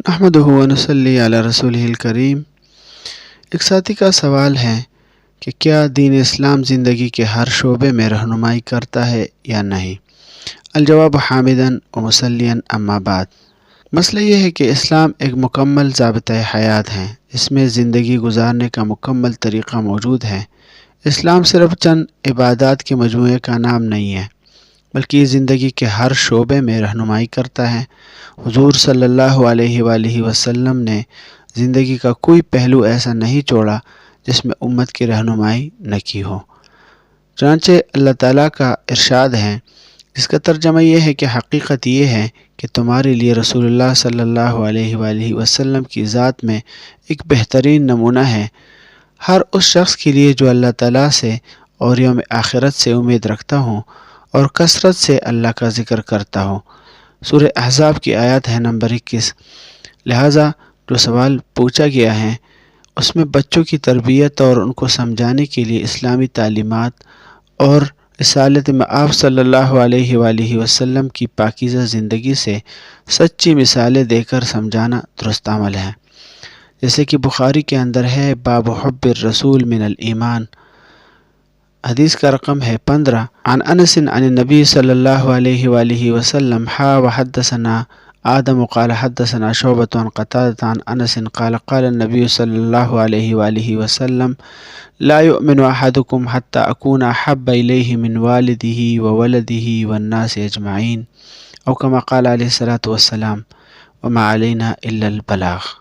نحمدہ و نصلی علی رسولہ الکریم۔ ایک ساتھی کا سوال ہے کہ کیا دین اسلام زندگی کے ہر شعبے میں رہنمائی کرتا ہے یا نہیں؟ الجواب حامداً و مسلیاً اما بعد۔ مسئلہ یہ ہے کہ اسلام ایک مکمل ضابطۂ حیات ہے، اس میں زندگی گزارنے کا مکمل طریقہ موجود ہے۔ اسلام صرف چند عبادات کے مجموعے کا نام نہیں ہے، بلکہ یہ زندگی کے ہر شعبے میں رہنمائی کرتا ہے۔ حضور صلی اللہ علیہ وآلہ وسلم نے زندگی کا کوئی پہلو ایسا نہیں چھوڑا جس میں امت کی رہنمائی نہ کی ہو۔ چنانچہ اللہ تعالیٰ کا ارشاد ہے، جس کا ترجمہ یہ ہے کہ حقیقت یہ ہے کہ تمہارے لیے رسول اللہ صلی اللہ علیہ وآلہ وسلم کی ذات میں ایک بہترین نمونہ ہے، ہر اس شخص کے لیے جو اللہ تعالیٰ سے اور یوم آخرت سے امید رکھتا ہوں اور کثرت سے اللہ کا ذکر کرتا ہوں۔ سورہ احزاب کی آیت ہے نمبر 21۔ لہٰذا جو سوال پوچھا گیا ہے اس میں بچوں کی تربیت اور ان کو سمجھانے کے لیے اسلامی تعلیمات اور رسالت مآب صلی اللہ علیہ وآلہ وسلم کی پاکیزہ زندگی سے سچی مثالیں دے کر سمجھانا درست عمل ہے، جیسے کہ بخاری کے اندر ہے باب حب الرسول من الایمان، حدیث کا رقم ہے 15۔ عن انس عن النبی صلی اللہ علیہ وآلہ وسلم وحدثنا آدم قال حدثنا شعبۃ عن قتادۃ عن انس قال قال النبی صلی اللہ علیہ وآلہ وسلم لا يؤمن احدکم حتى اکون احب الیہ من والدہ وولدہ والناس اجمعین، او کما قال علیہ الصلاۃ والسلام، وما علینا الا البلاغ۔